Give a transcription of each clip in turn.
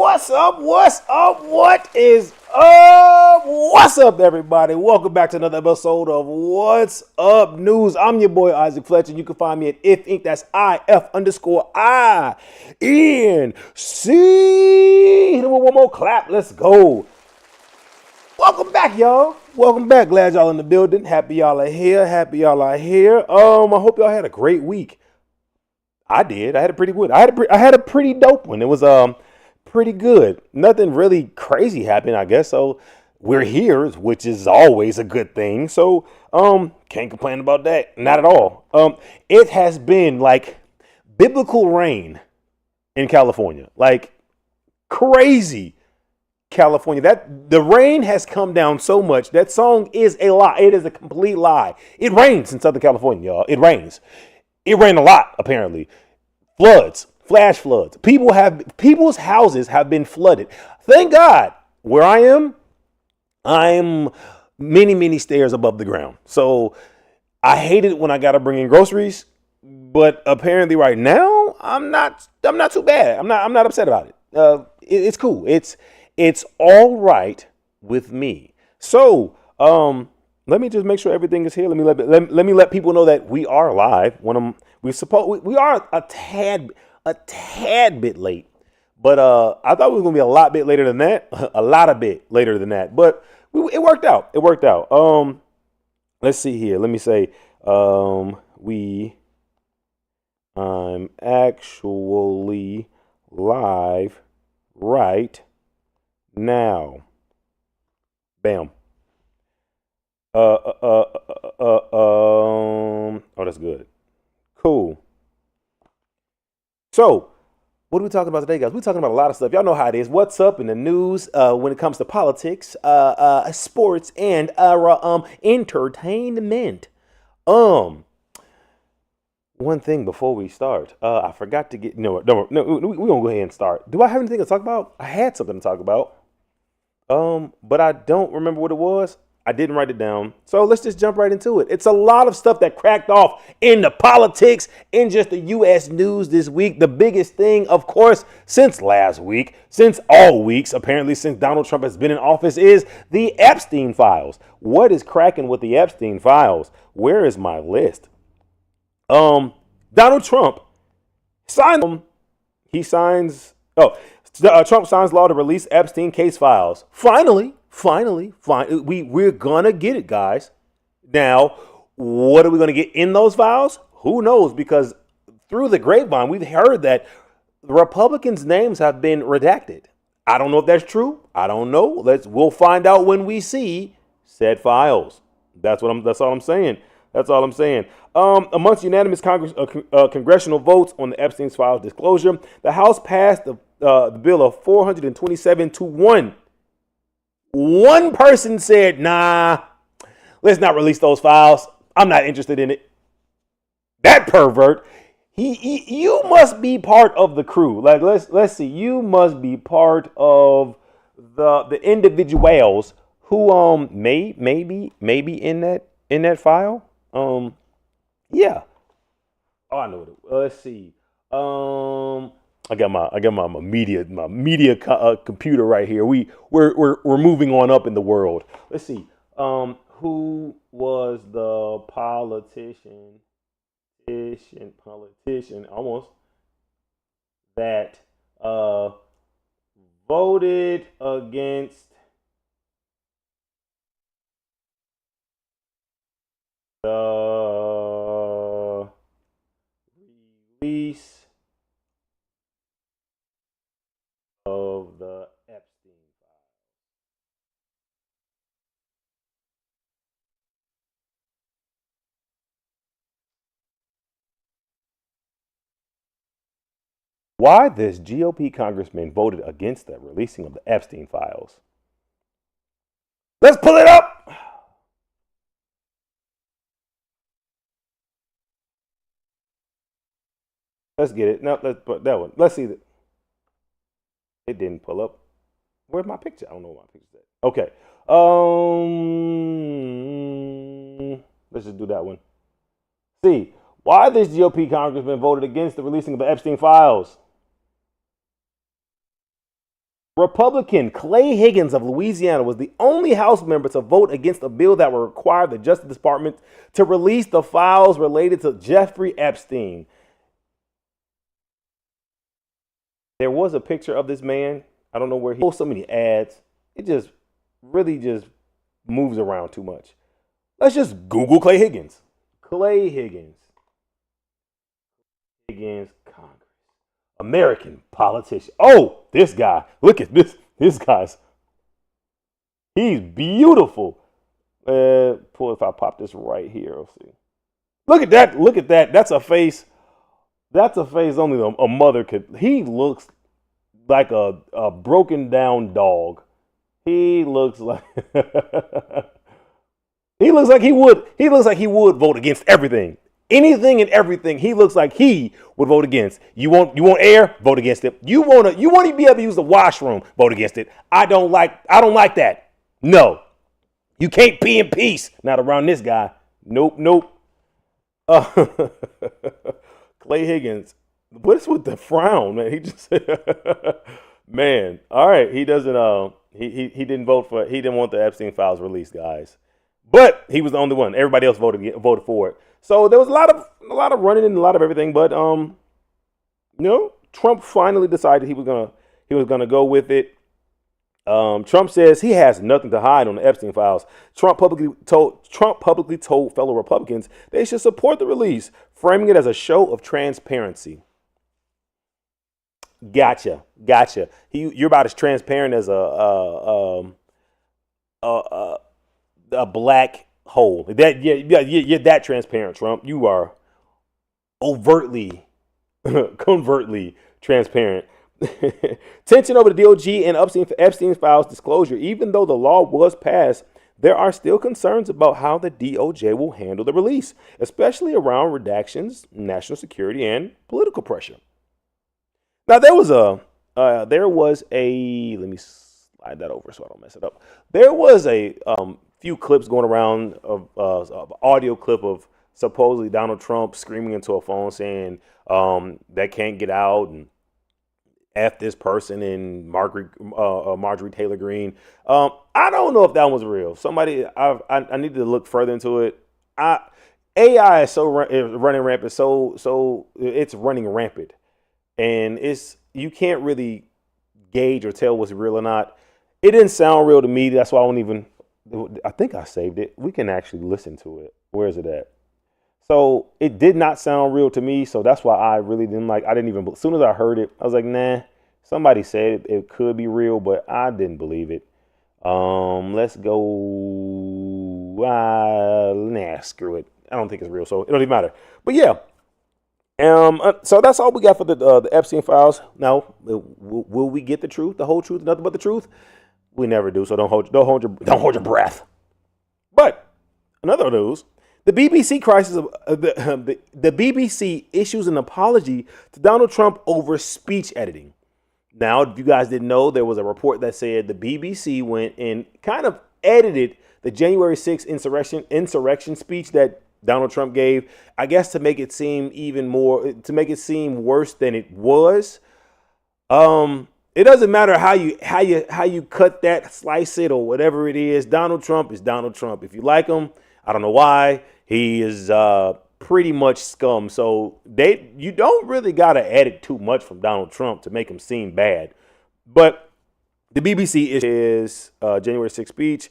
What's up? What's up? What is up? What's up, everybody? Welcome back to another episode of What's Up News. I'm your boy Isaac Fletcher. You can find me at If Inc. That's IF_INC. Hit him with one more clap. Let's go. Welcome back, y'all. Welcome back. Glad y'all in the building. Happy y'all are here. I hope y'all had a great week. I did. I had a pretty good. I had a pretty dope one. It was pretty good. Nothing really crazy happened, I guess. So we're here, which is always a good thing. So can't complain about that. Not at all. It has been like biblical rain in California. Like crazy California. That the rain has come down so much. That song is a lie. It is a complete lie. It rains in Southern California, y'all. It rains. It rained a lot, apparently. Floods, flash floods. People's houses have been flooded. Thank God. Where I'm many stairs above the ground. So I hate it when I gotta bring in groceries, but apparently right now I'm not too bad. I'm not upset about it. It's cool. It's all right with me. So let me just make sure everything is here. Let me let people know that we are live. We are a tad bit late, but I thought we were gonna be a lot bit later than that, a bit later than that. But it worked out. Let's see here. Let me say I'm actually live right now. Bam. Oh, that's good. Cool. So, what are we talking about today, guys? We're talking about a lot of stuff. Y'all know how it is. What's up in the news when it comes to politics, sports, and entertainment. One thing before we start, I forgot to get no. We're gonna go ahead and start. Do I have anything to talk about? I had something to talk about, but I don't remember what it was. I didn't write it down. So let's just jump right into it. It's a lot of stuff that cracked off in the politics in just the U.S. news this week. The biggest thing, of course, since last week, since all weeks, apparently since Donald Trump has been in office, is the Epstein files. What is cracking with the Epstein files? Where is my list? Donald Trump signed. Trump signs law to release Epstein case files. Finally, we're gonna get it, guys. Now, what are we gonna get in those files? Who knows? Because through the grapevine, we've heard that the Republicans' names have been redacted. I don't know if that's true. I don't know. We'll find out when we see said files. That's all I'm saying. Amongst unanimous congressional votes on the Epstein files disclosure, the House passed the bill of 427 to 1. One person said, nah, let's not release those files. I'm not interested in it. That pervert, you must be part of the crew. Like, let's see, you must be part of the individuals who maybe in that file. Yeah. Oh, I know what it was. Let's see. I got my media computer right here. We're moving on up in the world. Let's see. Who was the politician almost that voted against the release of the Epstein files? Why this GOP congressman voted against the releasing of the Epstein files? Let's pull it up. Let's get it. No, let's put that one. Let's see that. It didn't pull up. Where's my picture? I don't know where my picture's at. Okay. Let's just do that one. See, why this GOP congressman voted against the releasing of the Epstein files? Republican Clay Higgins of Louisiana was the only House member to vote against a bill that would require the Justice Department to release the files related to Jeffrey Epstein. There was a picture of this man. I don't know where he posts so many ads. It just really just moves around too much. Let's just Google Clay Higgins. Clay Higgins. Congress. American politician. Oh, this guy. Look at this. This guy's. He's beautiful. Pull if I pop this right here. Let's see. Look at that. Look at that. That's a face. That's a face only a mother could. He looks like a broken down dog. He looks like he looks like he would. He looks like he would vote against everything. Anything and everything he looks like he would vote against. You want air? Vote against it. You want to be able to use the washroom? Vote against it. I don't like that. No. You can't pee in peace. Not around this guy. Nope. Clay Higgins. What's with the frown, man? He just man. All right. He doesn't he didn't vote for he didn't want the Epstein files released, guys. But he was the only one. Everybody else voted for it. So there was a lot of running and a lot of everything, but Trump finally decided he was gonna go with it. Trump says he has nothing to hide on the Epstein files. Trump publicly told fellow Republicans they should support the release, framing it as a show of transparency. Gotcha. You're about as transparent as a black hole. You're that transparent, Trump. You are overtly, covertly transparent. Tension over the DOJ and Epstein files disclosure. Even though the law was passed, there are still concerns about how the DOJ will handle the release, especially around redactions, national security, and political pressure. Now, there was a let me slide that over so I don't mess it up. There was a few clips going around of audio clip of supposedly Donald Trump screaming into a phone saying that can't get out and F this person and Marjorie Taylor Greene. I don't know if that was real. I need to look further into it. AI is running rampant. So it's running rampant, and you can't really gauge or tell what's real or not. It didn't sound real to me. That's why I think I saved it. We can actually listen to it. Where is it at? So it did not sound real to me. So that's why I really didn't as soon as I heard it, I was like, nah, somebody said it could be real, but I didn't believe it. Let's go. Screw it. I don't think it's real. So it don't even matter. But yeah. So that's all we got for the Epstein files. Now, will we get the truth, the whole truth, nothing but the truth? We never do. So don't hold your breath. But another news. The BBC crisis the BBC issues an apology to Donald Trump over speech editing. Now, if you guys didn't know, there was a report that said the BBC went and kind of edited the January 6th insurrection speech that Donald Trump gave, I guess to make it seem worse than it was. It doesn't matter how you cut that, slice it, or whatever it is. Donald Trump is Donald Trump. If you like him, I don't know why. He is pretty much scum. So you don't really got to edit too much from Donald Trump to make him seem bad. But the BBC is January 6th speech.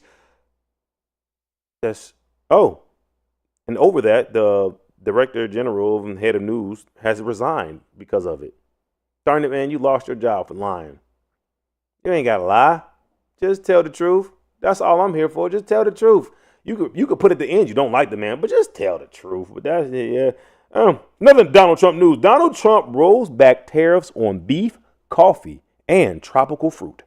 And over that, the Director General and Head of News has resigned because of it. Darn it, man, you lost your job for lying. You ain't got to lie. Just tell the truth. That's all I'm here for. Just tell the truth. You could put at the end you don't like the man, but just tell the truth. But that's it, yeah. Another Donald Trump news. Donald Trump rolls back tariffs on beef, coffee, and tropical fruit.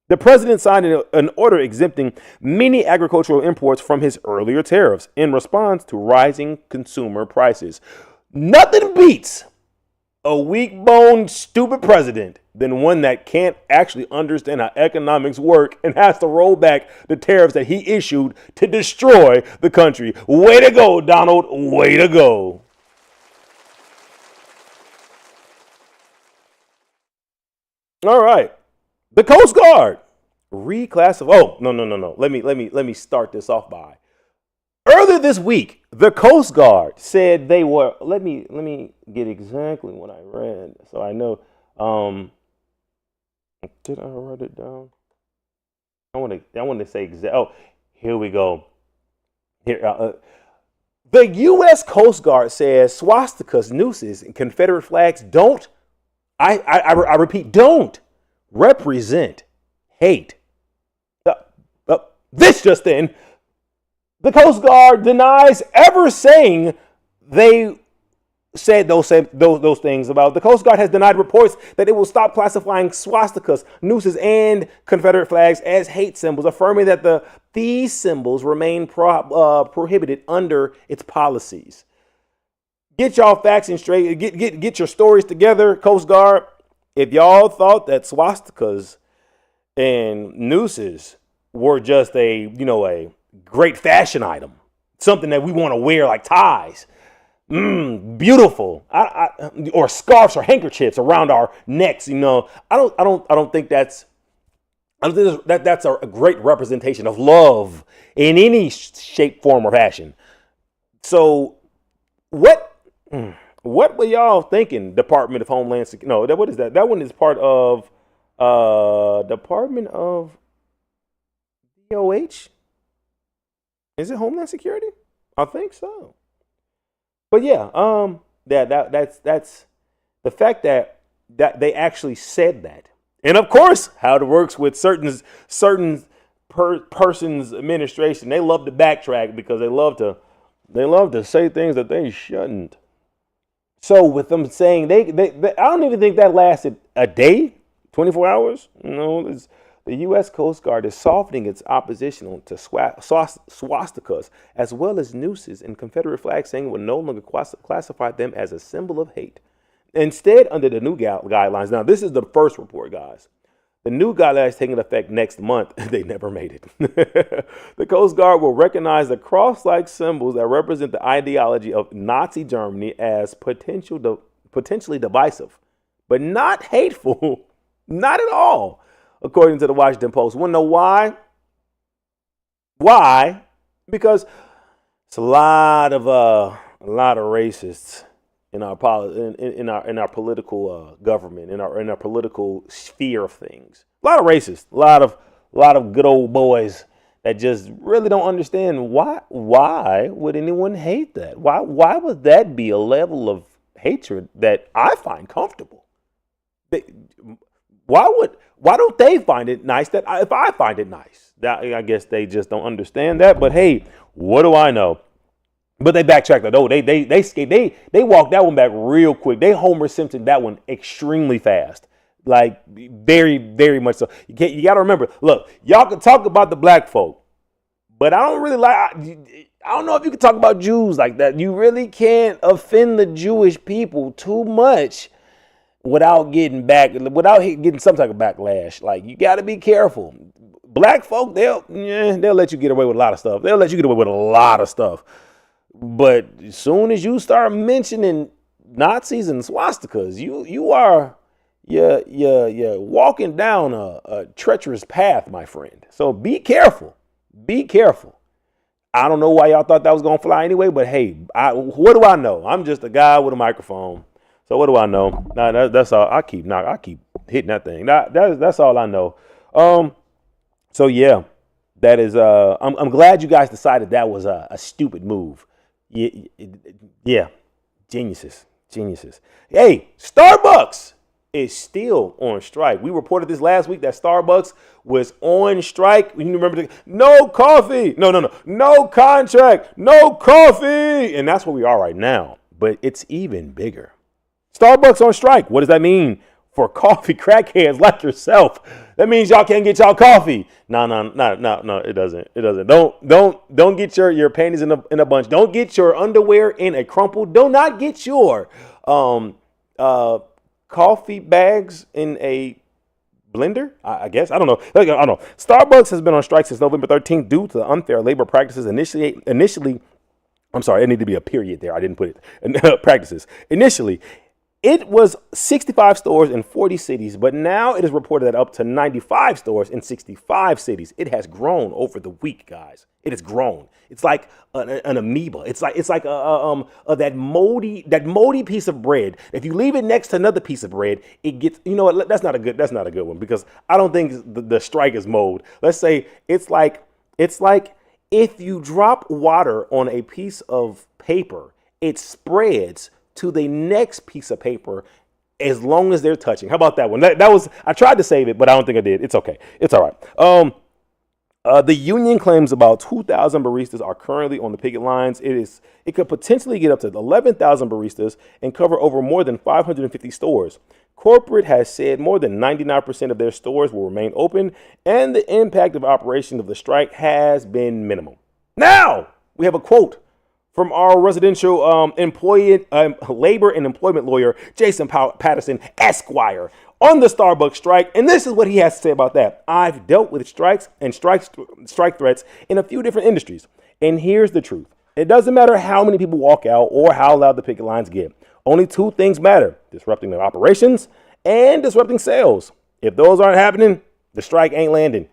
The president signed an order exempting many agricultural imports from his earlier tariffs in response to rising consumer prices. Nothing beats a weak-boned, stupid president than one that can't actually understand how economics work and has to roll back the tariffs that he issued to destroy the country. Way to go, Donald. Way to go. All right. The Coast Guard reclassified. Oh, no. Let me start this off by. Earlier this week, the Coast Guard said they were. Let me get exactly what I read so I know. Did I write it down? I want to say exact. Oh, here we go. Here, the U.S. Coast Guard says swastikas, nooses, and Confederate flags don't. I repeat, don't represent hate. This just in. The Coast Guard denies ever saying they said those things about. The Coast Guard has denied reports that it will stop classifying swastikas, nooses, and Confederate flags as hate symbols, affirming that these symbols remain prohibited under its policies. Get y'all facts and straight. Get your stories together, Coast Guard. If y'all thought that swastikas and nooses were just a great fashion item, something that we want to wear like ties, beautiful, or scarves or handkerchiefs around our necks. I don't think that's a great representation of love in any shape, form, or fashion. So, what were y'all thinking? Department of Homeland Security? No, what is that? That one is part of Department of DOH. Is it Homeland Security? I think so. But yeah, that's the fact that they actually said that, and of course, how it works with certain person's administration, they love to backtrack because they love to say things that they shouldn't. So with them saying they I don't even think that lasted a day, 24 hours. The U.S. Coast Guard is softening its opposition to swastikas as well as nooses and Confederate flags, saying it will no longer classify them as a symbol of hate. Instead, under the new guidelines, now this is the first report, guys. The new guidelines taking effect next month. They never made it. The Coast Guard will recognize the cross-like symbols that represent the ideology of Nazi Germany as potentially divisive, but not hateful, not at all. According to the Washington Post. Want to know why? Why? Because it's a lot of racists in our political government, in our political sphere of things. A lot of racists, a lot of good old boys that just really don't understand why would anyone hate that? Why would that be a level of hatred that I find comfortable? Why don't they find it nice that if I find it nice? I guess they just don't understand that. But hey, what do I know? But they backtracked that. Oh, they walked that one back real quick. They Homer Simpson that one extremely fast, like very, very much so. You got to remember. Look, y'all can talk about the black folk, but I don't know if you can talk about Jews like that. You really can't offend the Jewish people too much without getting some type of backlash. Like, you got to be careful. Black folk, they'll let you get away with a lot of stuff. They'll let you get away with a lot of stuff. But as soon as you start mentioning Nazis and swastikas, you're walking down a treacherous path, my friend. So be careful. Be careful. I don't know why y'all thought that was gonna fly anyway, but hey, what do I know? I'm just a guy with a microphone. So what do I know? Nah, that's all. I keep hitting that thing. That's all I know. So yeah, that is. I'm glad you guys decided that was a stupid move. Yeah, geniuses. Hey, Starbucks is still on strike. We reported this last week that Starbucks was on strike. You remember no coffee, no contract, no coffee, and that's where we are right now. But it's even bigger. Starbucks on strike. What does that mean for coffee crackheads like yourself? That means y'all can't get y'all coffee. No, it doesn't. Don't get your panties in a bunch. Don't get your underwear in a crumple. Do not get your coffee bags in a blender, I guess. I don't know. Starbucks has been on strike since November 13th due to unfair labor practices initially. I'm sorry, it needed to be a period there. I didn't put it. Practices. Initially, It was 65 stores in 40 cities, but now it is reported that up to 95 stores in 65 cities. It has grown over the week, guys. It has grown. It's like an amoeba. It's like that moldy piece of bread. If you leave it next to another piece of bread, it gets. You know what? That's not a good one because I don't think the strike is mold. Let's say it's like if you drop water on a piece of paper, it spreads to the next piece of paper as long as they're touching. How about that one? That was, I tried to save it, but I don't think I did. It's okay. It's all right. The union claims about 2,000 baristas are currently on the picket lines. It could potentially get up to 11,000 baristas and cover over more than 550 stores. Corporate has said more than 99% of their stores will remain open, and the impact of operation of the strike has been minimal. Now, we have a quote from our residential labor and employment lawyer, Jason Patterson, Esquire, on the Starbucks strike. And this is what he has to say about that. I've dealt with strikes and strike threats in a few different industries. And here's the truth. It doesn't matter how many people walk out or how loud the picket lines get. Only two things matter: disrupting their operations and disrupting sales. If those aren't happening, the strike ain't landing.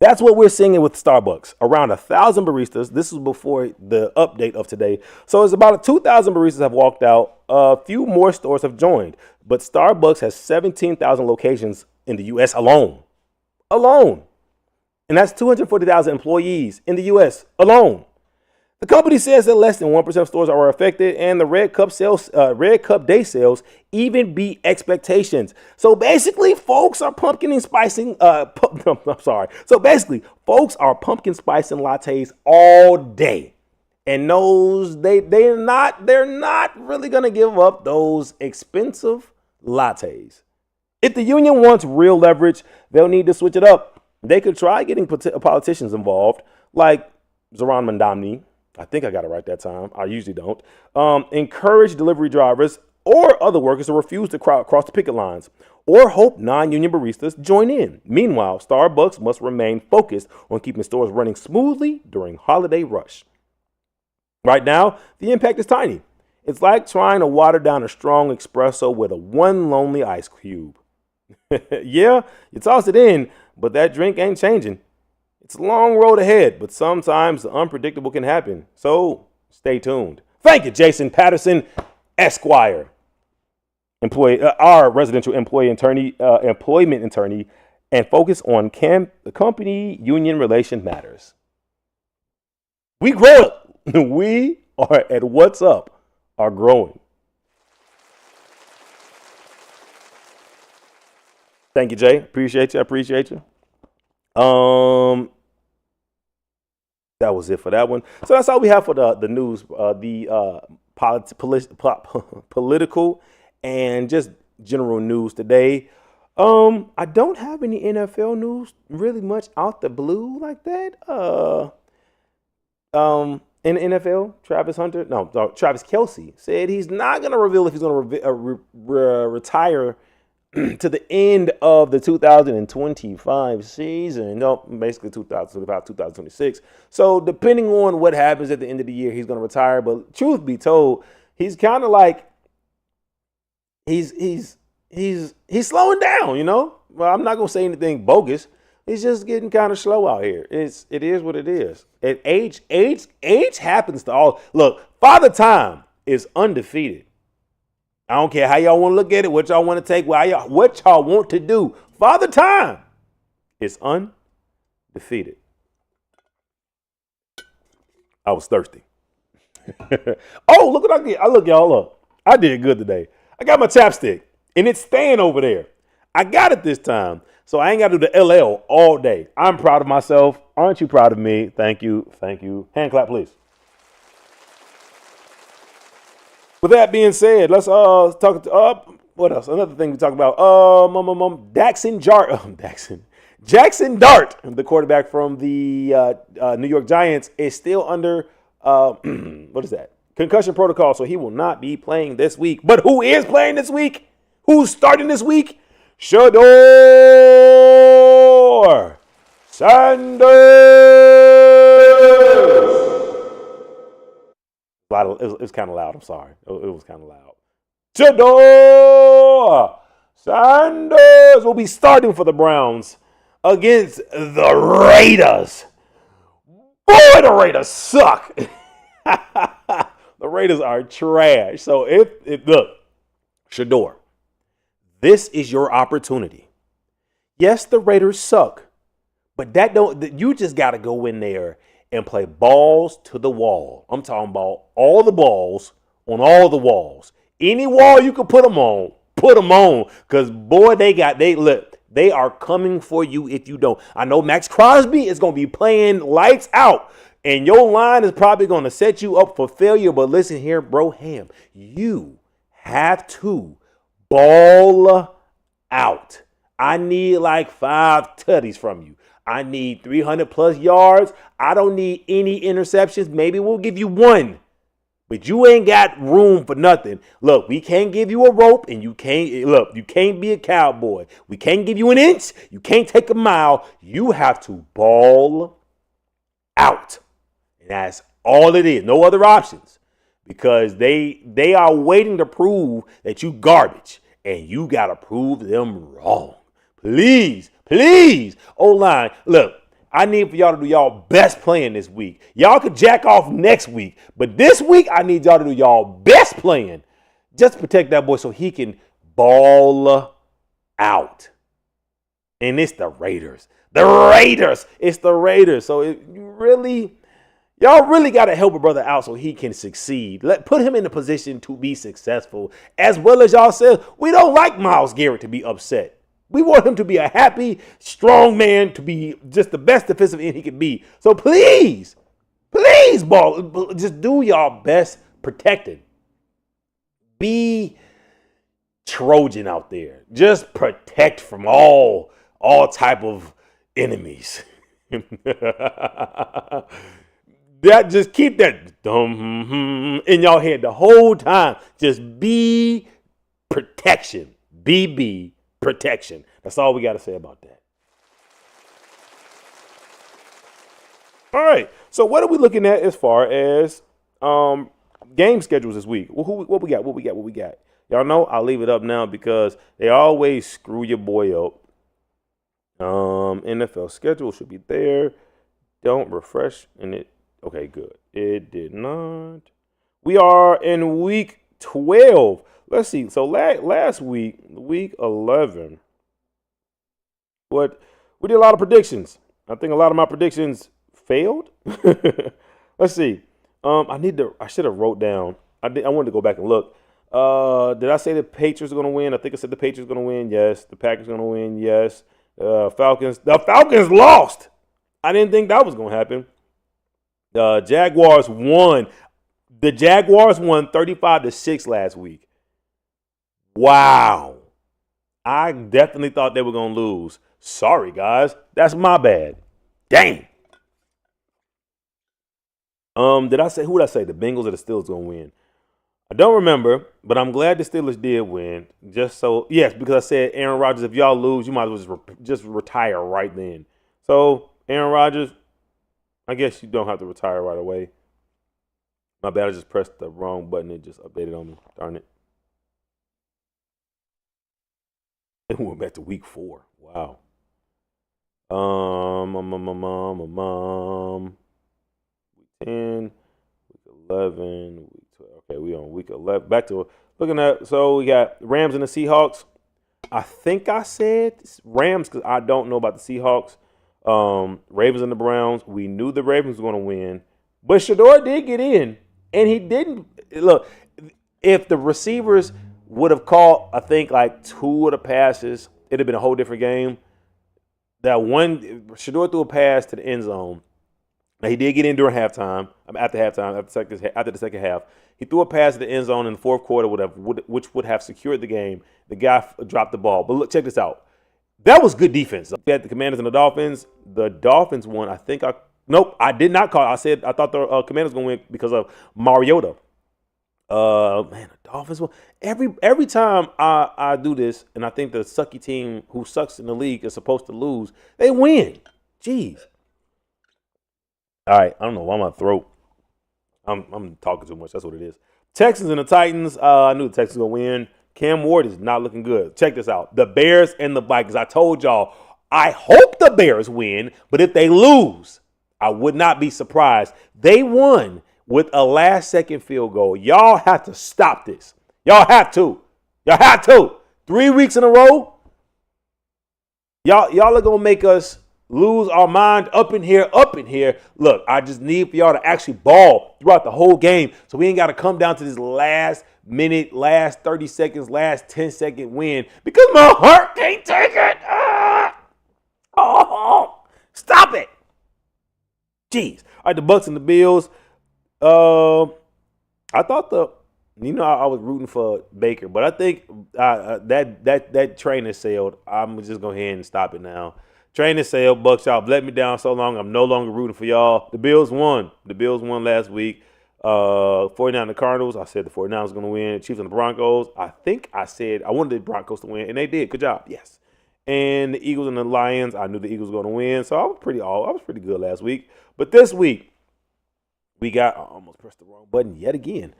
That's what we're seeing with Starbucks. Around 1,000 baristas. This is before the update of today. So it's about 2,000 baristas have walked out. A few more stores have joined. But Starbucks has 17,000 locations in the U.S. alone. And that's 240,000 employees in the U.S. alone. The company says that less than 1% of stores are affected, and the Red Cup day sales even beat expectations. So basically, folks are pumpkin spicing lattes all day, and they're not really gonna give up those expensive lattes. If the union wants real leverage, they'll need to switch it up. They could try getting politicians involved, like Zoran Mandamni. I think I got it right that time. I usually don't. Encourage delivery drivers or other workers to refuse to cross the picket lines, or hope non-union baristas join in. Meanwhile, Starbucks must remain focused on keeping stores running smoothly during holiday rush. Right now, the impact is tiny. It's like trying to water down a strong espresso with one lonely ice cube. Yeah, you toss it in, but that drink ain't changing. It's a long road ahead, but sometimes the unpredictable can happen. So stay tuned. Thank you, Jason Patterson, Esquire, our residential employment attorney, and focus on company union relation matters. We grow up. We are at What's Up are growing. Thank you, Jay. Appreciate you. That was it for that one. So that's all we have for the news, political and just general news today. I don't have any NFL news really much out the blue like that. In the NFL, Travis Kelce said he's not going to reveal if he's going to retire to the end of the 2025 season. No, basically 2025, 2026. So depending on what happens at the end of the year, he's going to retire. But truth be told, he's kind of like he's slowing down. You know, well, I'm not going to say anything bogus. He's just getting kind of slow out here. It is what it is. Age happens to all. Look, Father Time is undefeated. I don't care how y'all want to look at it, what y'all want to take, what y'all want to do. Father Time is undefeated. I was thirsty. Oh, look what I did. Look, y'all, look. I did good today. I got my chapstick, and it's staying over there. I got it this time, so I ain't got to do the LL all day. I'm proud of myself. Aren't you proud of me? Thank you. Hand clap, please. With that being said, let's talk. What else? Another thing we talk about. Jackson Dart, the quarterback from the New York Giants, is still under concussion protocol, so he will not be playing this week. But who is playing this week? Who's starting this week? Shedeur Sanders. It was kind of loud. I'm sorry. It was kind of loud. Shador Sanders will be starting for the Browns against the Raiders. Boy, the Raiders suck. The Raiders are trash. So if look, Shador, this is your opportunity. Yes, the Raiders suck, but you just got to go in there and play balls to the wall. I'm talking about all the balls on all the walls. Any wall you can put them on, put them on. Because, boy, they are coming for you if you don't. I know Max Crosby is going to be playing lights out. And your line is probably going to set you up for failure. But listen here, bro, Ham, you have to ball out. I need like 5 tutties from you. I need 300 plus yards. I don't need any interceptions. Maybe we'll give you 1. But you ain't got room for nothing. Look, we can't give you a rope, and you can't be a cowboy. We can't give you an inch. You can't take a mile. You have to ball out. And that's all it is. No other options. Because they are waiting to prove that you garbage. And you got to prove them wrong. Please. O-line, look, I need for y'all to do y'all best playing this week. Y'all could jack off next week. But this week, I need y'all to do y'all best playing. Just protect that boy so he can ball out. And it's the Raiders. It's the Raiders. So y'all really got to help a brother out so he can succeed. Put him in a position to be successful. As well as y'all said, we don't like Myles Garrett to be upset. We want him to be a happy, strong man, to be just the best defensive end he can be. So please, ball, just do y'all best protecting. Be Trojan out there. Just protect from all type of enemies. Just keep that in y'all head the whole time. Just be protection. BB. Protection. That's all we got to say about that. All right. So what are we looking at as far as game schedules this week? What we got? Y'all know I'll leave it up now because they always screw your boy up. NFL schedule should be there. Don't refresh and it. Okay, good. It did not. We are in week 12. Let's see. So last week, week 11, we did a lot of predictions. I think a lot of my predictions failed. Let's see. I should have wrote down. I wanted to go back and look. Did I say the Patriots are going to win? I think I said the Patriots are going to win. Yes. The Packers are going to win. Yes. The Falcons lost. I didn't think that was going to happen. The Jaguars won. The Jaguars won 35-6 last week. Wow. I definitely thought they were going to lose. Sorry, guys. That's my bad. Dang. Who did I say? The Bengals or the Steelers going to win? I don't remember, but I'm glad the Steelers did win. Yes, because I said, Aaron Rodgers, if y'all lose, you might as well just retire right then. So, Aaron Rodgers, I guess you don't have to retire right away. My bad, I just pressed the wrong button. It just updated on me. Darn it. And we went back to week 4. Wow. Week 10, week 11, week 12. Okay, we on week 11. Back to looking at, so we got Rams and the Seahawks. I think I said Rams because I don't know about the Seahawks. Ravens and the Browns. We knew the Ravens were going to win. But Shador did get in. And he didn't. Look, if the receivers would have caught, I think, like 2 of the passes, it'd have been a whole different game. That one, Shador threw a pass to the end zone. Now, he did get in during halftime, after the second half. He threw a pass to the end zone in the fourth quarter, which would have secured the game. The guy dropped the ball. But look, check this out. That was good defense. We had the Commanders and the Dolphins. The Dolphins won. I did not call. I said I thought the Commanders were going to win because of Mariota. The Dolphins won. Every time I do this, and I think the sucky team who sucks in the league is supposed to lose, they win. Jeez. All right, I don't know why my throat. I'm talking too much. That's what it is. Texans and the Titans. I knew the Texans were going to win. Cam Ward is not looking good. Check this out. The Bears and the Vikings. I told y'all, I hope the Bears win, but if they lose, I would not be surprised. They won with a last-second field goal. Y'all have to stop this. Y'all have to. Y'all have to. 3 weeks in a row. Y'all are going to make us lose our mind up in here, up in here. Look, I just need for y'all to actually ball throughout the whole game so we ain't got to come down to this last minute, last 30 seconds, last 10-second win because my heart can't take it. Oh, stop it. Jeez. All right, the Bucks and the Bills. I thought I was rooting for Baker, but I think that train has sailed. I'm just go ahead and stop it now. Train has sailed. Bucks, y'all let me down so long. I'm no longer rooting for y'all. The Bills won. The Bills won last week. 49 the Cardinals. I said the 49ers going to win. Chiefs and the Broncos. I think I said I wanted the Broncos to win, and they did. Good job. Yes. And the Eagles and the Lions. I knew the Eagles were going to win, so I was pretty good last week. But this week, I almost pressed the wrong button yet again.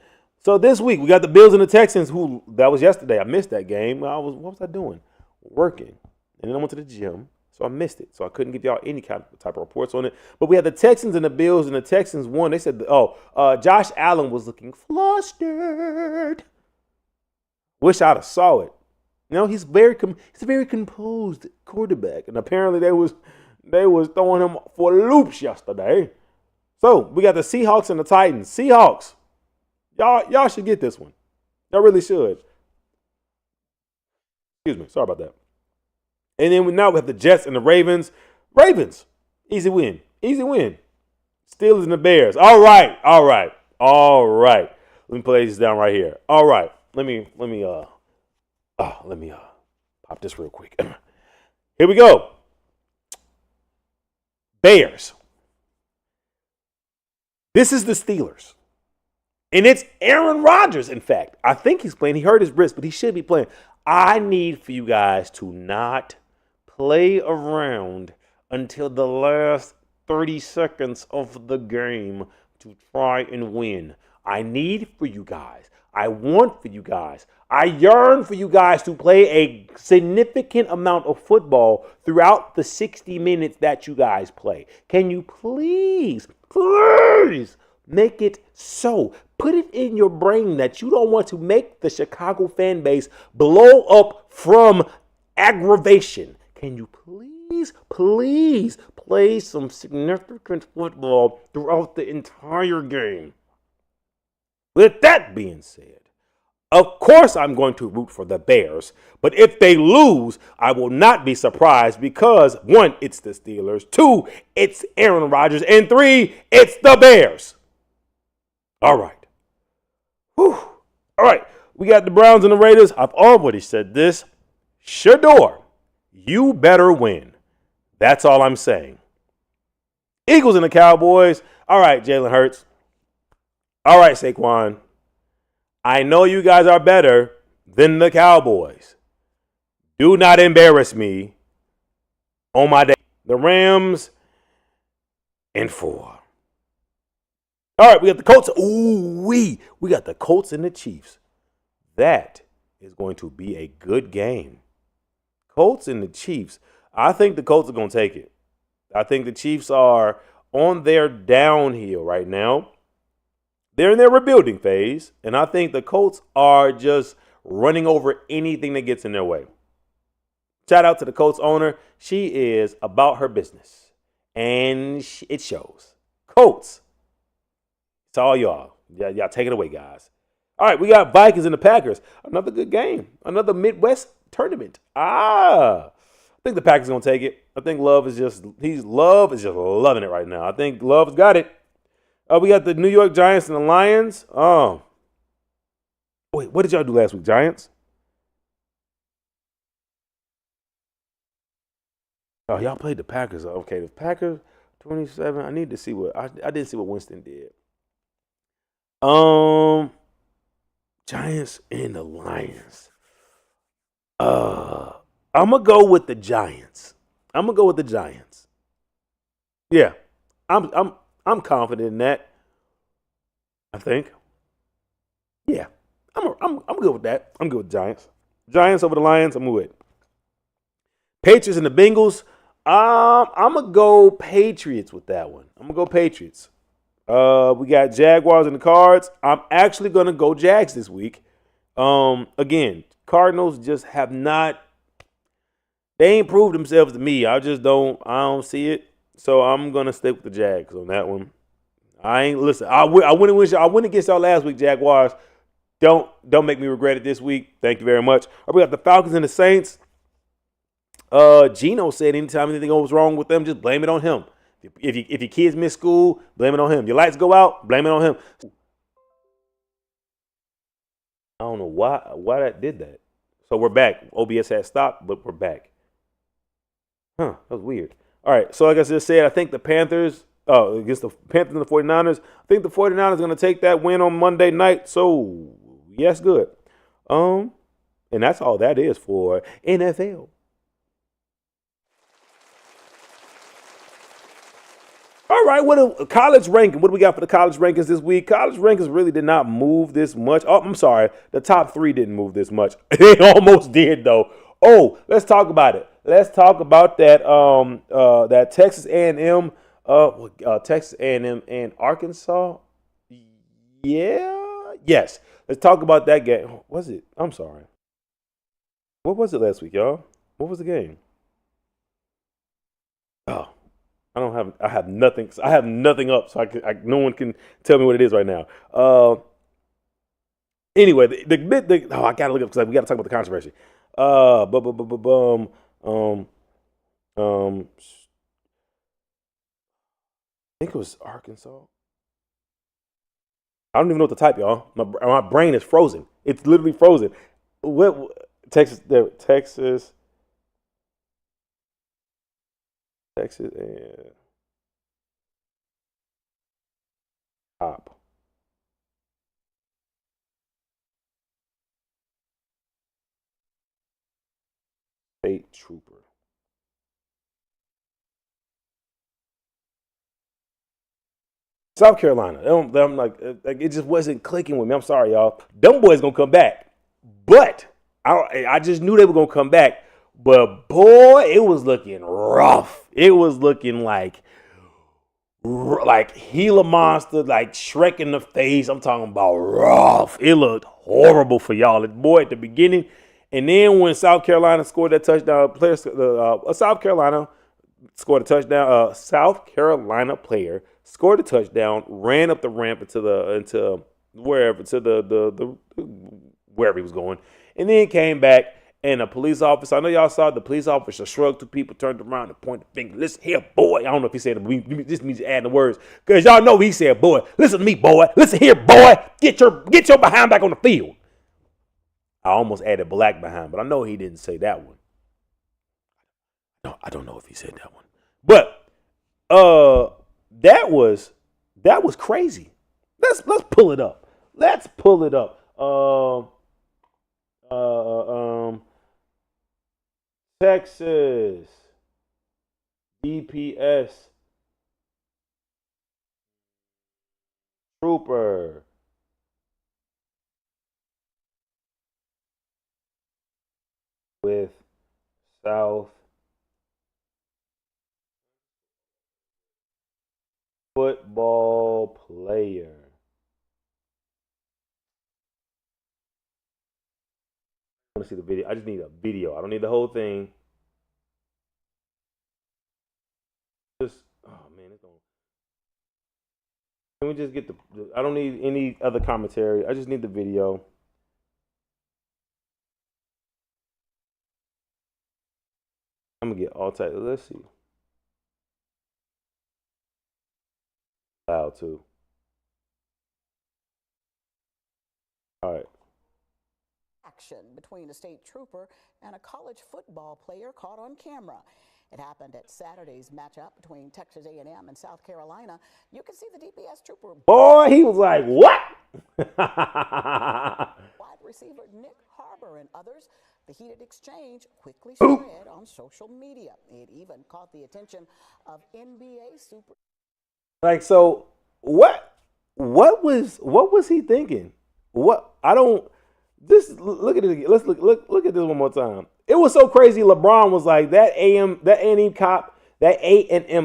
So this week, we got the Bills and the Texans, that was yesterday. I missed that game. What was I doing? Working. And then I went to the gym, so I missed it. So I couldn't give y'all any type of reports on it. But we had the Texans and the Bills, and the Texans won. They said, Josh Allen was looking flustered. Wish I'd have saw it. He's a very composed quarterback. And apparently they was throwing him for loops yesterday. So we got the Seahawks and the Titans. Seahawks. Y'all should get this one. Y'all really should. Excuse me. Sorry about that. And then now we have the Jets and the Ravens. Ravens. Easy win. Easy win. Steelers and the Bears. All right. Let me play this down right here. All right. Let me pop this real quick. Here we go. Bears. This is the Steelers. And it's Aaron Rodgers, in fact. I think he's playing. He hurt his wrist, but he should be playing. I need for you guys to not play around until the last 30 seconds of the game to try and win. I need for you guys. I want for you guys. I yearn for you guys to play a significant amount of football throughout the 60 minutes that you guys play. Can you please make it so? Put it in your brain that you don't want to make the Chicago fan base blow up from aggravation. Can you please play some significant football throughout the entire game? With that being said, of course I'm going to root for the Bears, but if they lose, I will not be surprised because 1, it's the Steelers, 2, it's Aaron Rodgers, and 3, it's the Bears. All right. Whew. All right, we got the Browns and the Raiders. I've already said this. Shador, you better win. That's all I'm saying. Eagles and the Cowboys. All right, Jalen Hurts. All right, Saquon. I know you guys are better than the Cowboys. Do not embarrass me on my day. The Rams and 4. All right, we got the Colts. We got the Colts and the Chiefs. That is going to be a good game. Colts and the Chiefs. I think the Colts are going to take it. I think the Chiefs are on their downhill right now. They're in their rebuilding phase, and I think the Colts are just running over anything that gets in their way. Shout out to the Colts owner. She is about her business, and it shows. Colts. It's all y'all. Y'all take it away, guys. All right, we got Vikings and the Packers. Another good game. Another Midwest tournament. I think the Packers are going to take it. I think Love is just loving it right now. I think Love's got it. We got the New York Giants and the Lions. Wait, what did y'all do last week, Giants? Oh, y'all played the Packers. Okay, the Packers 27. I need to see what I didn't see what Winston did. Giants and the Lions. I'm gonna go with the Giants. Yeah, I'm confident in that. I think. Yeah, I'm good with that. I'm good with Giants. Giants over the Lions. I'm good. Patriots and the Bengals. I'm gonna go Patriots with that one. I'm gonna go Patriots. We got Jaguars and the Cards. I'm actually gonna go Jags this week. Again, Cardinals just have not. They ain't proved themselves to me. I don't see it. So I'm gonna stick with the Jags on that one. I ain't listen. I went against y'all last week, Jaguars. Don't make me regret it this week. Thank you very much. We got the Falcons and the Saints. Gino said anytime anything goes wrong with them, just blame it on him. If your kids miss school, blame it on him. Your lights go out, blame it on him. I don't know why that did that. So we're back. OBS had stopped, but we're back. Huh, that was weird. All right, so like I just said, I think the Panthers, against the Panthers and the 49ers, I think the 49ers are going to take that win on Monday night. So, yes, good. And that's all that is for NFL. All right, what a college ranking? What do we got for the college rankings this week? College rankings really did not move this much. Oh, I'm sorry, the top three didn't move this much. They almost did though. Oh, let's talk about it. Let's talk about that. That Texas A&M, Texas A&M and Arkansas. Yeah, yes. Let's talk about that game. What was it? I'm sorry. What was it last week, y'all? What was the game? Oh, I have nothing. I have nothing up, so no one can tell me what it is right now. Anyway, I gotta look up because we gotta talk about the controversy. I think it was Arkansas. I don't even know what to type, y'all. My brain is frozen. It's literally frozen. What Texas? Texas and top state trooper. South Carolina. I'm like it just wasn't clicking with me. I'm sorry, y'all. Them boys gonna come back, but I just knew they were gonna come back. But boy, it was looking rough. It was looking like Gila monster, like Shrek in the face. I'm talking about rough. It looked horrible for y'all. Boy, at the beginning, and then when South Carolina scored that touchdown, South Carolina scored a touchdown. South Carolina player scored a touchdown, ran up the ramp into wherever to the wherever he was going, and then came back. And a police officer, I know y'all saw the police officer shrugged to people, turned around and pointed the finger. Listen here, boy. I don't know if he said it. This means adding the words. Because y'all know he said, boy. Listen to me, boy. Listen here, boy. Get your behind back on the field. I almost added black behind, but I know he didn't say that one. No, I don't know if he said that one. But that was crazy. Let's pull it up. Let's pull it up. Texas DPS trooper with South football player. I want to see the video. I just need a video. I don't need the whole thing. Just oh man, it's going. Can we just get the? I don't need any other commentary. I just need the video. I'm gonna get all type. Let's see. Loud too. All right. Action between a state trooper and a college football player caught on camera. It happened at Saturday's matchup between Texas A&M and South Carolina. You can see the DPS trooper. Boy, he was like, what? Wide receiver Nick Harbor and others. The heated exchange quickly spread on social media. It even caught the attention of NBA Like, so what was he thinking? What I don't this look at it again. Let's look at this one more time. It was so crazy. LeBron was like that A&M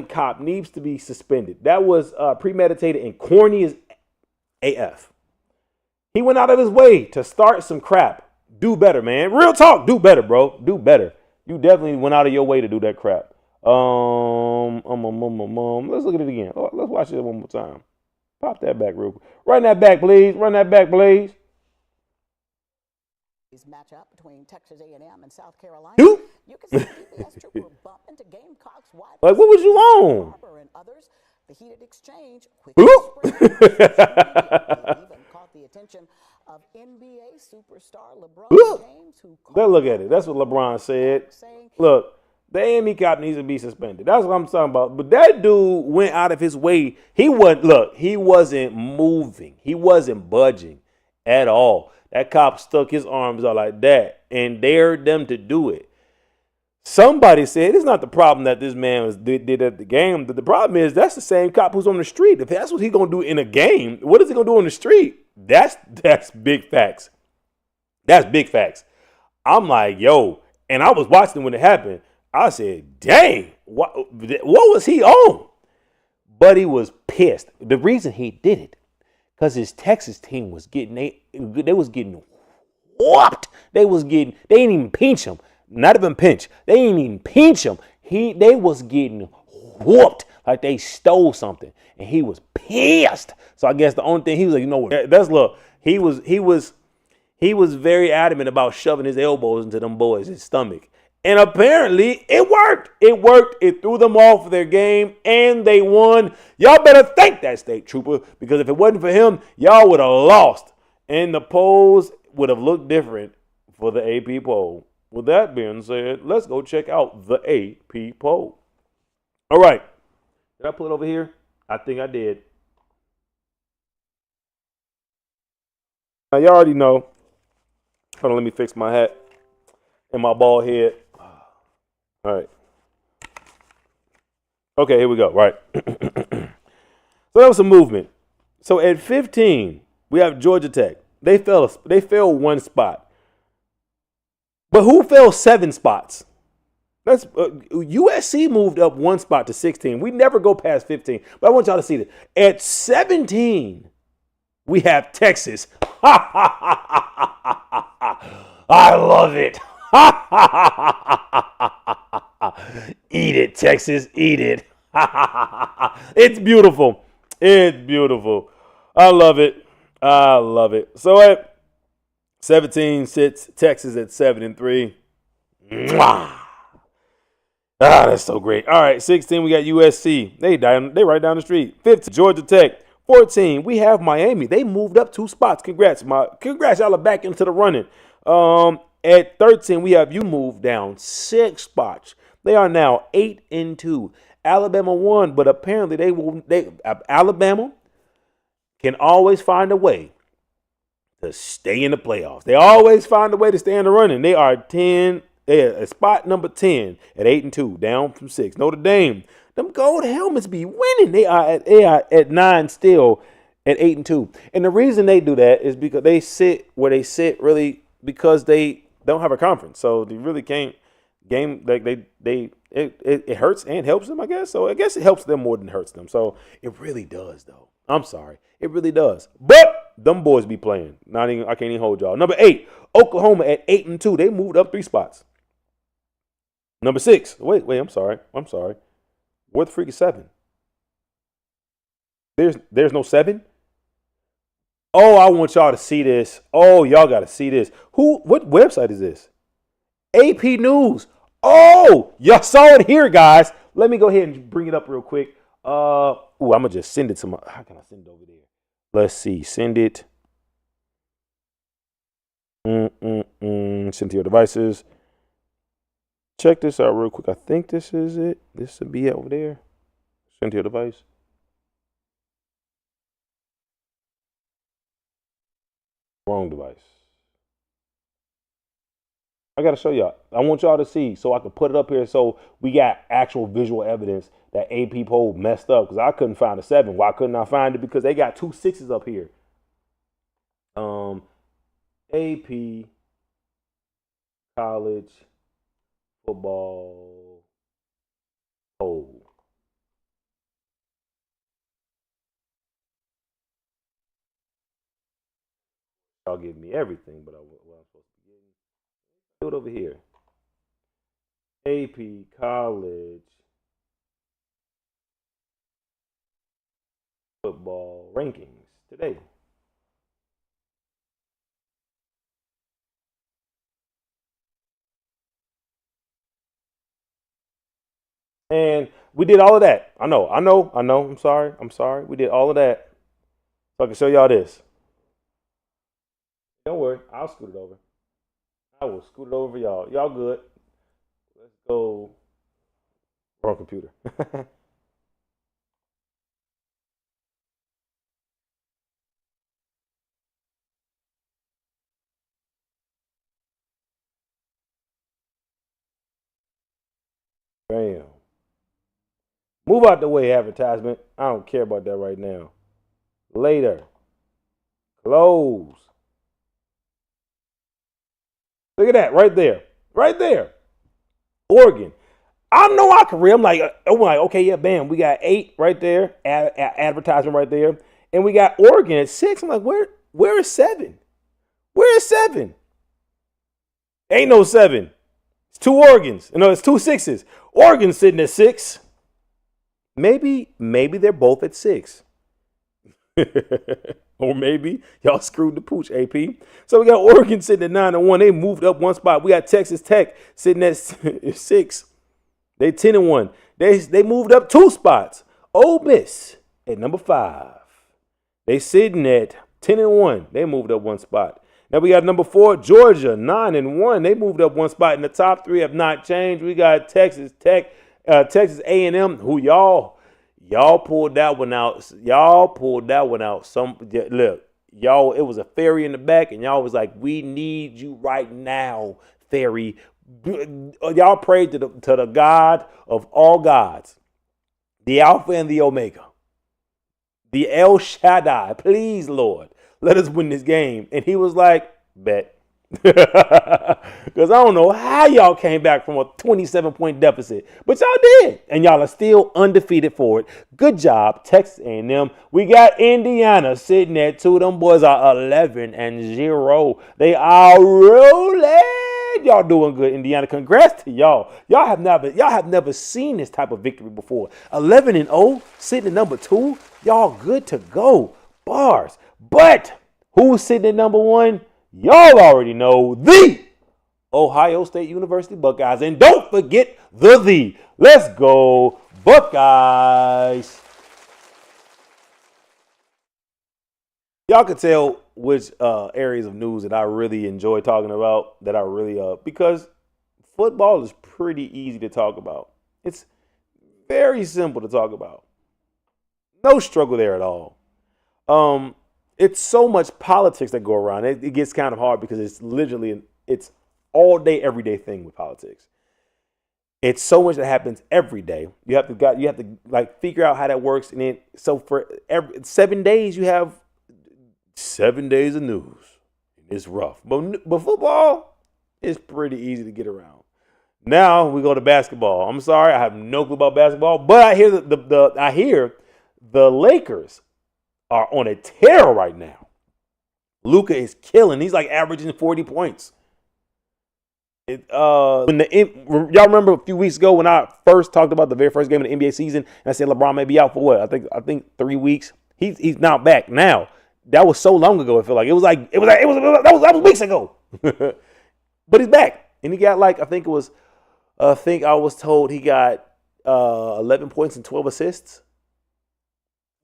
cop needs to be suspended. That was premeditated and corny as AF. He went out of his way to start some crap. Do better, man. Real talk. Do better, bro. Do better. You definitely went out of your way to do that crap. Let's look at it again. Let's watch it one more time. Pop that back real quick. Run that back, please. Run that back, please. Matchup between Texas A&M and South Carolina. You can see the DPS trooper bump into Gamecocks wide. Like, what was you on? And others, the heated exchange quickly even caught the attention of NBA superstar LeBron James, who look at it. That's what LeBron said. Look, the AME cop needs to be suspended. That's what I'm talking about. But that dude went out of his way. He wasn't moving. He wasn't budging at all. That cop stuck his arms out like that and dared them to do it. Somebody said it's not the problem that this man did at the game. The problem is that's the same cop who's on the street. If that's what he's going to do in a game, what is he going to do on the street? That's big facts. That's big facts. I'm like, yo, and I was watching when it happened. I said, dang, what was he on? But he was pissed. The reason he did it, because his Texas team was getting, they was getting whooped. They didn't even pinch him. Not even pinch. They didn't even pinch him. They was getting whooped like they stole something. And he was pissed. So I guess the only thing he was like, you know what, he was very adamant about shoving his elbows into them boys' stomach. And apparently it worked. It worked. It threw them off their game and they won. Y'all better thank that state trooper, because if it wasn't for him, y'all would have lost. And the polls would have looked different for the AP poll. With that being said, let's go check out the AP poll. All right. Did I put it over here? I think I did. Now, y'all already know. Hold on, let me fix my hat and my bald head. All right. Okay, here we go. Right. So that was some movement. So at 15, we have Georgia Tech. They fell one spot. But who fell 7 spots? That's USC moved up 1 spot to 16. We never go past 15. But I want y'all to see this. At 17, we have Texas. I love it. Eat it, Texas. Eat it. It's beautiful. It's beautiful. I love it. I love it. So at 17 sits Texas at 7-3. Mwah! That's so great. All right, 16, we got USC. They right down the street. 15, Georgia Tech. 14, we have Miami. They moved up 2 spots. Congrats, y'all are back into the running. At 13, we have you moved down 6 spots. They are now 8-2. Alabama won, but apparently Alabama can always find a way to stay in the playoffs. They always find a way to stay in the running. They are 10. They are at spot number 10 at 8-2, down from 6. Notre Dame, them gold helmets be winning. They are at 9 still at 8-2. And the reason they do that is because they sit where they sit really because they don't have a conference. So they really can't game like it hurts and helps them, I guess. So I guess it helps them more than hurts them. So it really does though. I'm sorry. It really does. But them boys be playing. I can't even hold y'all. Number 8, Oklahoma at 8-2. They moved up 3 spots. Number 6. Wait. I'm sorry. Where the freak is 7? There's no 7. Oh, I want y'all to see this. Oh, y'all got to see this. What website is this? AP News. Oh, y'all saw it here, guys. Let me go ahead and bring it up real quick. I'm gonna just send it to how can I send it over there? Let's see. Send it. Send to your devices. Check this out real quick. I think this is it. This should be over there. Send to your device. Wrong device. I got to show y'all. I want y'all to see so I can put it up here so we got actual visual evidence that AP poll messed up because I couldn't find a 7. Why couldn't I find it? Because they got 2 6s up here. AP college football poll. Y'all give me everything, but what I'm supposed to be getting. Do it over here. AP college football rankings today. And we did all of that. I know. I'm sorry. We did all of that. So I can show y'all this. Don't worry. I'll scoot it over. I will scoot it over for y'all. Y'all good. Let's go. Wrong computer. Bam. Move out the way, advertisement. I don't care about that right now. Later. Close. Look at that right there. Right there. Oregon. I know our career. I'm like, okay, yeah, bam. We got 8 right there, advertisement right there, and we got Oregon at 6. I'm like, where is 7? Where is 7? Ain't no 7. It's 2 Oregons. No, it's 2 6s. Oregon's sitting at 6. Maybe they're both at 6. Or maybe y'all screwed the pooch, AP. So we got Oregon sitting at 9-1. They moved up 1 spot. We got Texas Tech sitting at 6. They 10-1. They moved up 2 spots. Ole Miss at number 5. They sitting at 10-1. They moved up 1 spot. Now we got number 4, Georgia, 9-1. They moved up 1 spot. And the top 3 have not changed. We got Texas Tech, Texas A&M, who y'all pulled that one out. Y'all pulled that one out. Look, y'all, it was a fairy in the back, and y'all was like, we need you right now, fairy. Y'all prayed to the God of all gods, the Alpha and the Omega, the El Shaddai. Please, Lord, let us win this game. And he was like, bet. Because I don't know how y'all came back from a 27-point deficit, but y'all did, and y'all are still undefeated for it. Good job, Texas A&M. We got Indiana sitting at 2. Them boys are 11-0. They are rolling. Y'all doing good, Indiana. Congrats to y'all. Y'all have never seen this type of victory before. 11-0, sitting at number 2. Y'all good to go. Bars. But who's sitting at number 1? Y'all already know, the Ohio State University Buckeyes. And don't forget the. Let's go, Buckeyes. Y'all can tell which areas of news that I really enjoy talking about, that I really, because football is pretty easy to talk about. It's very simple to talk about. No struggle there at all. It's so much politics that go around. It gets kind of hard because it's all day, everyday thing with politics. It's so much that happens every day. You have to like figure out how that works, and then so for every 7 days you have 7 days of news. It's rough, but football is pretty easy to get around. Now we go to basketball. I'm sorry, I have no clue about basketball, but I hear the Lakers are on a tear right now. Luka is killing. He's like averaging 40 points. Y'all remember a few weeks ago when I first talked about the very first game of the NBA season, and I said LeBron may be out for what? I think 3 weeks. He's now back. Now that was so long ago. I feel like it was weeks ago. But he's back, and he got I think I was told he got 11 points and 12 assists.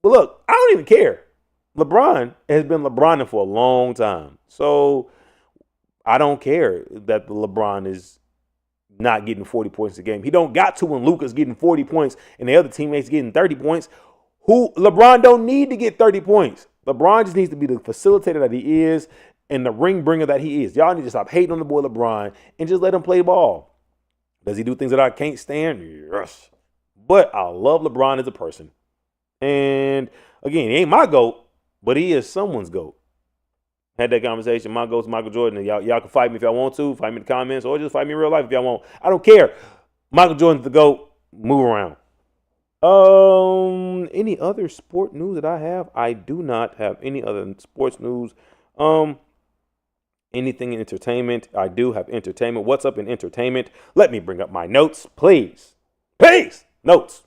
But look, I don't even care. LeBron has been LeBroning for a long time. So I don't care that the LeBron is not getting 40 points a game. He don't got to when Luka's getting 40 points and the other teammates getting 30 points. LeBron don't need to get 30 points. LeBron just needs to be the facilitator that he is and the ring bringer that he is. Y'all need to stop hating on the boy LeBron and just let him play ball. Does he do things that I can't stand? Yes. But I love LeBron as a person. And again, he ain't my GOAT, but he is someone's GOAT. Had that conversation. My goes Michael Jordan. And y'all can fight me if y'all want to. Fight me in the comments, or just fight me in real life if y'all want. I don't care. Michael Jordan's the GOAT. Move around. Any other sport news that I have? I do not have any other sports news. Um, Anything in entertainment? I do have entertainment. What's up in entertainment? Let me bring up my notes, please. Please, notes.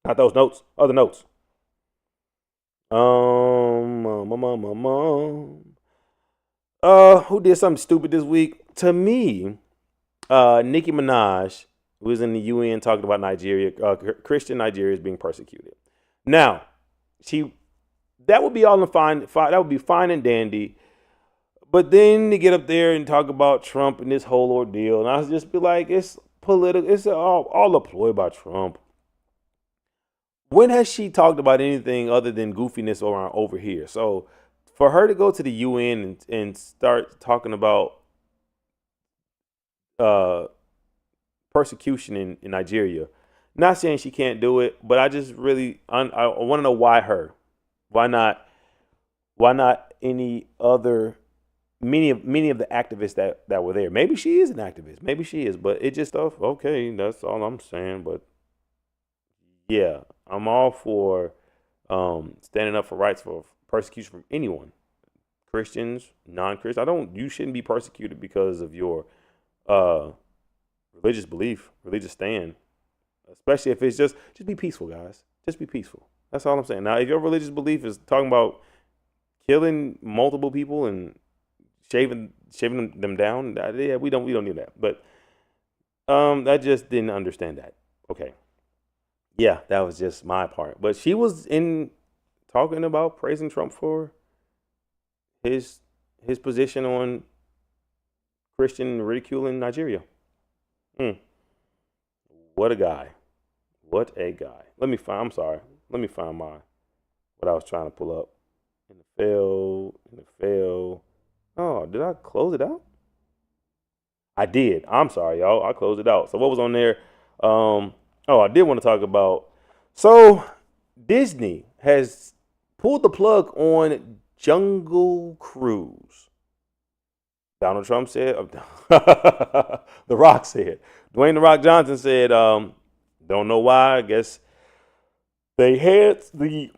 Not those notes. Other notes. Who did something stupid this week? To me, Nicki Minaj was in the UN talking about Nigeria, Christian Nigeria is being persecuted. Now, that would be all fine. That would be fine and dandy. But then to get up there and talk about Trump and this whole ordeal, and I was just be like, it's political. It's all a ploy by Trump. When has she talked about anything other than goofiness around over here? So for her to go to the UN and start talking about persecution in Nigeria, not saying she can't do it, but I just really I want to know why her, why not any other many of the activists that were there. Maybe she is an activist, maybe she is, but it just stuff. Okay, that's all I'm saying. But yeah, I'm all for standing up for rights for persecution from anyone, Christians, non-Christians. You shouldn't be persecuted because of your religious belief, religious stand. Especially if it's just be peaceful, guys. Just be peaceful. That's all I'm saying. Now, if your religious belief is talking about killing multiple people and shaving them down, yeah, we don't need that. But I just didn't understand that. Okay. Yeah, that was just my part. But she was talking about praising Trump for his position on Christian ridicule in Nigeria. What a guy. What a guy. Let me find what I was trying to pull up. In the fail. Oh, did I close it out? I did. I'm sorry, y'all. I closed it out. So what was on there? I did want to talk about. So Disney has pulled the plug on Jungle Cruise. Donald Trump said. The Rock said. Dwayne The Rock Johnson said. Don't know why. I guess they had the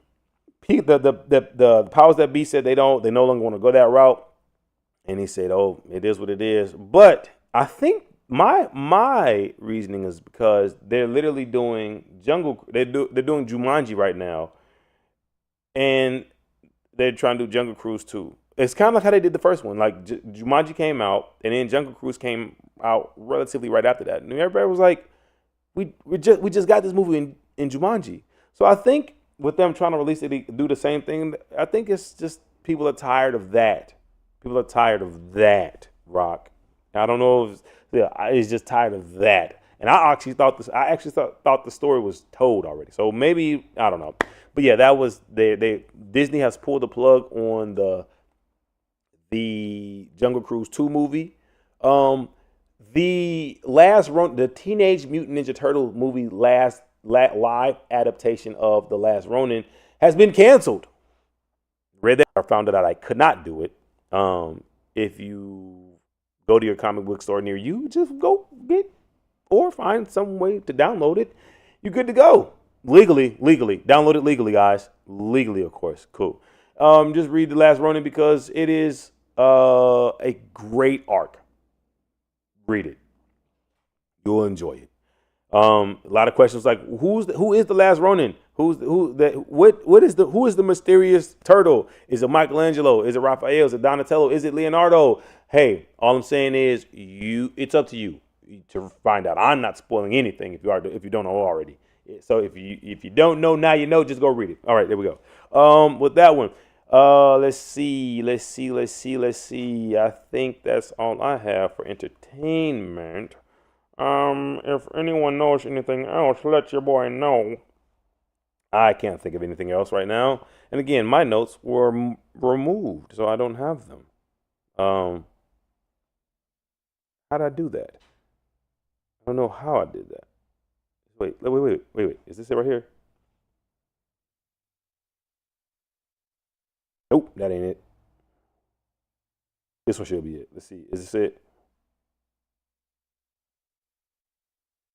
powers that be said they no longer want to go that route, and he said, "Oh, it is what it is." But I think my reasoning is because they're literally doing they're doing Jumanji right now, and they're trying to do Jungle Cruise too. It's kind of like how they did the first one. Like Jumanji came out, and then Jungle Cruise came out relatively right after that, and everybody was like, "We just got this movie in Jumanji." So I think with them trying to release it, do the same thing, I think it's just people are tired of that. People are tired of that, Rock. I don't know if it's just tired of that. And I actually thought the story was told already. So maybe, I don't know. But yeah, that was Disney has pulled the plug on the Jungle Cruise 2 movie. The Teenage Mutant Ninja Turtle movie live adaptation of The Last Ronin has been canceled. Read that. I found out I could not do it. If you go to your comic book store near you, just go get or find some way to download it. You're good to go. Legally. Download it legally, guys. Legally, of course. Cool. Just read The Last Ronin because it is a great arc. Read it. You'll enjoy it. A lot of questions like who is the last Ronin? Who is the mysterious turtle? Is it Michelangelo? Is it Raphael? Is it Donatello? Is it Leonardo? Hey, all I'm saying is it's up to you to find out. I'm not spoiling anything if you don't know already. So if you don't know now, you know. Just go read it. All right, there we go. With that one, let's see. I think that's all I have for entertainment. If anyone knows anything else, let your boy know. I can't think of anything else right now. And again, my notes were removed, so I don't have them. How'd I do that? I don't know how I did that. Wait. Is this it right here? Nope, that ain't it. This one should be it. Let's see. Is this it?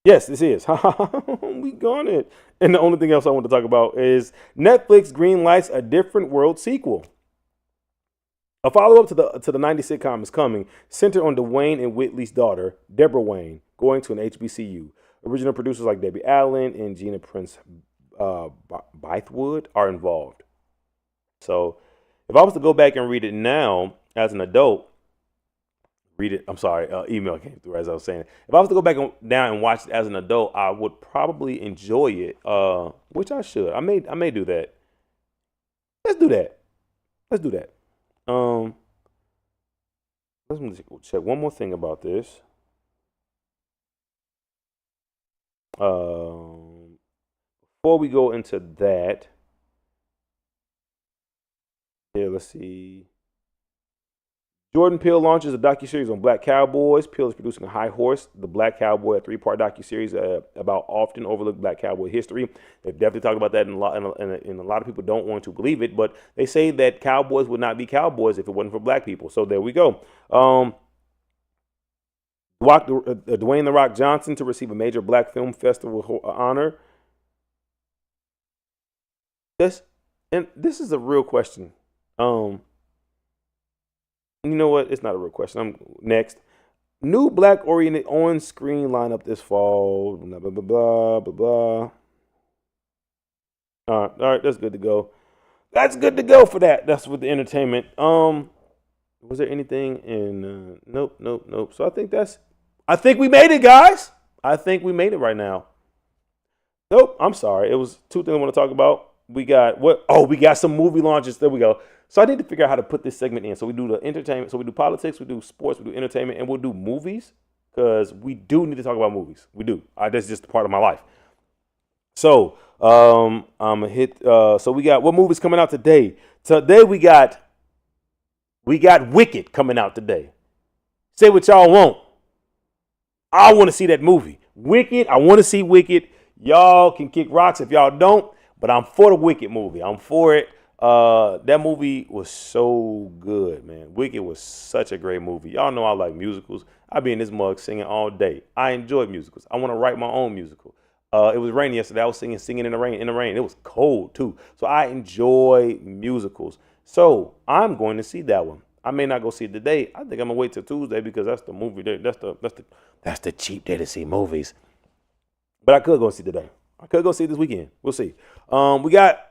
Yes, this is. We got it. And the only thing else I want to talk about is Netflix greenlights a Different World sequel. A follow-up to the 90s sitcom is coming, centered on Dwayne and Whitley's daughter, Deborah Wayne, going to an HBCU. Original producers like Debbie Allen and Gina Prince Bythewood are involved. So if I was to go back and read it now as an adult, email came through as I was saying. If I was to go back down and watch it as an adult, I would probably enjoy it, which I should. I may do that. Let's do that. Let's check one more thing about this. Before we go into that, let's see. Jordan Peele launches a docuseries on Black Cowboys. Peele is producing A High Horse, the Black Cowboy, a 3-part docuseries about often overlooked Black Cowboy history. They've definitely talked about that, and a lot of people don't want to believe it, but they say that cowboys would not be cowboys if it wasn't for Black people. So there we go. Dwayne "The Rock" Johnson to receive a major Black Film Festival honor. This is a real question. You know what? It's not a real question. I'm next. New Black-oriented on-screen lineup this fall. Blah, blah, blah, blah, blah, blah. All right, that's good to go. That's good to go for that. That's with the entertainment. Was there anything in? Nope. So I think we made it, guys. I think we made it right now. Nope, I'm sorry. It was two things I want to talk about. We got what? Oh, we got some movie launches. There we go. So I need to figure out how to put this segment in. So we do the entertainment. So we do politics, we do sports, we do entertainment, and we'll do movies because we do need to talk about movies. We do. That's just part of my life. So I'm gonna hit. So we got what movies coming out today? Today we got Wicked coming out today. Say what y'all want. I want to see that movie. Wicked. I want to see Wicked. Y'all can kick rocks if y'all don't, but I'm for the Wicked movie. I'm for it. That movie was so good, man. Wicked was such a great movie. Y'all know I like musicals. I be in this mug singing all day. I enjoy musicals. I want to write my own musical. It was raining yesterday. I was singing in the rain. It was cold too. So I enjoy musicals. So I'm going to see that one. I may not go see it today. I think I'm gonna wait till Tuesday because that's the movie day. That's the cheap day to see movies. But I could go see it today. I could go see it this weekend. We'll see. We got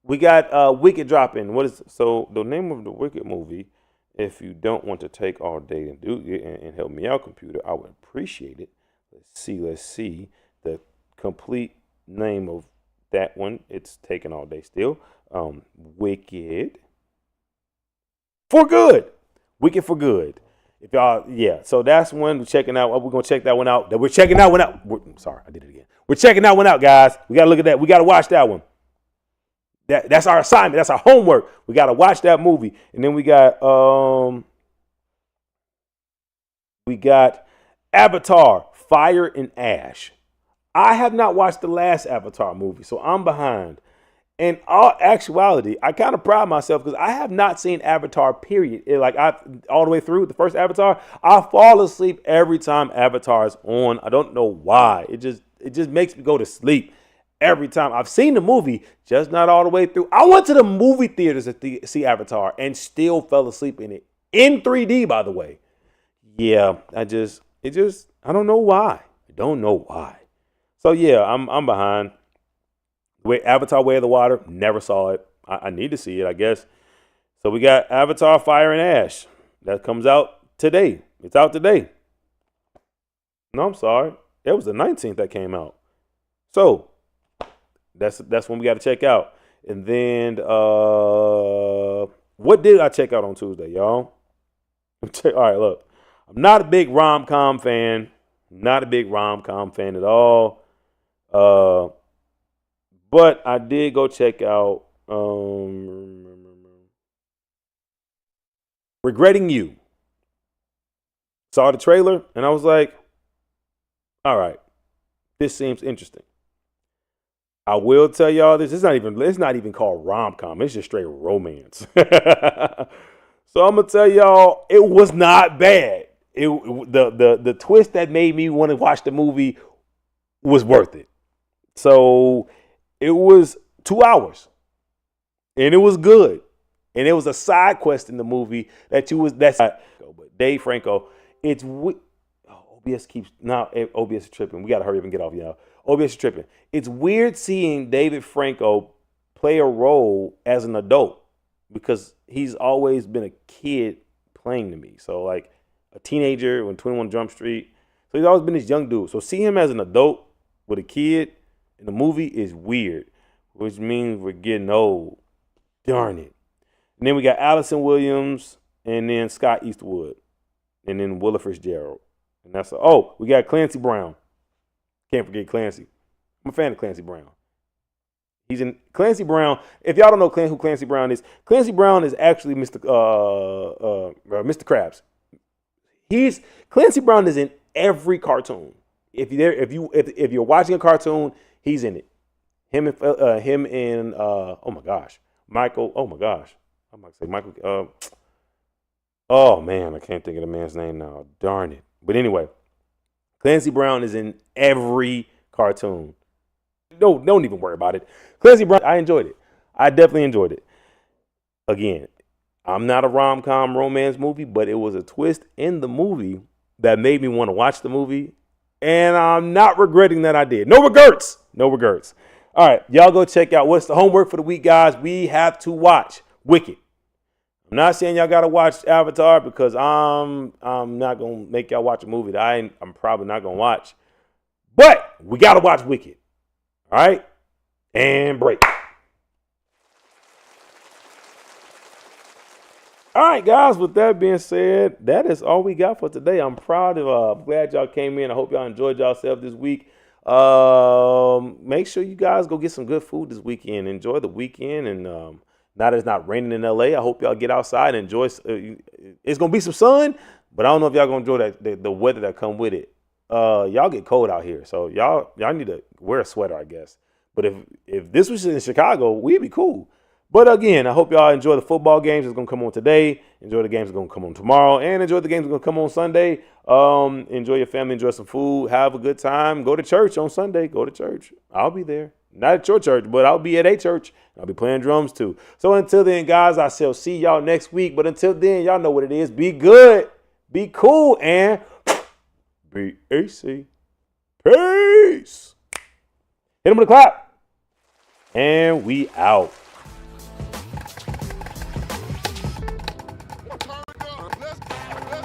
Wicked dropping. So the name of the Wicked movie? If you don't want to take all day and do it and help me out, computer, I would appreciate it. Let's see the complete name of that one. It's taking all day still. Wicked for Good. Wicked for Good. If y'all, so that's one we're checking out. We're gonna check that one out. We're checking that one out. Sorry, I did it again. We're checking that one out, guys. We gotta look at that. We gotta watch that one. That's our assignment. That's our homework. We gotta watch that movie. And then we got Avatar: Fire and Ash. I have not watched the last Avatar movie, so I'm behind. In all actuality, I kind of pride myself because I have not seen Avatar, period. All the way through the first Avatar, I fall asleep every time Avatar is on. I don't know why. It just makes me go to sleep every time. I've seen the movie, just not all the way through. I went to the movie theaters to see Avatar and still fell asleep in it. In 3D, by the way. Yeah, I don't know why. So yeah, I'm behind. Avatar: Way of the Water, never saw it. I need to see it, I guess. So we got Avatar: Fire and Ash. That comes out today. It's out today. No, I'm sorry. It was the 19th that came out. So that's when we got to check out. And then what did I check out on Tuesday, y'all? All right, look. I'm not a big rom-com fan. Not a big rom-com fan at all. But I did go check out Regretting You. Saw the trailer and I was like, all right, this seems interesting. I will tell y'all this. It's not even called rom-com. It's just straight romance. So I'm gonna tell y'all, it was not bad. The twist that made me want to watch the movie was worth it. So it was 2 hours, and it was good, and it was a side quest in the movie but Dave Franco. It's OBS keeps now. OBS is tripping. We gotta hurry up and get off, y'all. OBS is tripping. It's weird seeing David Franco play a role as an adult because he's always been a kid playing to me. So like a teenager when 21 Jump Street. So he's always been this young dude. So see him as an adult with a kid in the movie is weird, which means we're getting old. Darn it. And then we got Allison Williams and then Scott Eastwood and then Willa Fitzgerald. And we got Clancy Brown. Can't forget Clancy. I'm a fan of Clancy Brown. He's in Clancy Brown. If y'all don't know who Clancy Brown is actually Mr. Krabs. Clancy Brown is in every cartoon. If you're watching a cartoon, he's in it. Him and oh my gosh, Michael. Oh my gosh, I'm about to say Michael. Oh man, I can't think of the man's name now. Darn it. But anyway, Clancy Brown is in every cartoon. No, don't even worry about it. Clancy Brown, I enjoyed it. I definitely enjoyed it. Again, I'm not a rom-com romance movie, but it was a twist in the movie that made me want to watch the movie. And I'm not regretting that I did. No regrets. No regrets. All right, y'all go check out what's the homework for the week, guys. We have to watch Wicked. I'm not saying y'all got to watch Avatar because I'm not going to make y'all watch a movie that I'm probably not going to watch. But we got to watch Wicked. All right? And break. All right, guys, with that being said, that is all we got for today. I'm glad y'all came in. I hope y'all enjoyed yourself this week. Make sure you guys go get some good food this weekend. Enjoy the weekend. And now that it's not raining in LA, I hope y'all get outside and enjoy. It's going to be some sun, but I don't know if y'all going to enjoy the weather that come with it. Y'all get cold out here. So y'all need to wear a sweater, I guess. But if this was in Chicago, we'd be cool. But again, I hope y'all enjoy the football games that's going to come on today. Enjoy the games that's going to come on tomorrow. And enjoy the games that's going to come on Sunday. Enjoy your family. Enjoy some food. Have a good time. Go to church on Sunday. Go to church. I'll be there. Not at your church, but I'll be at a church. I'll be playing drums too. So until then, guys, I shall see y'all next week. But until then, y'all know what it is. Be good. Be cool. And be AC. Peace. Hit him with a clap. And we out.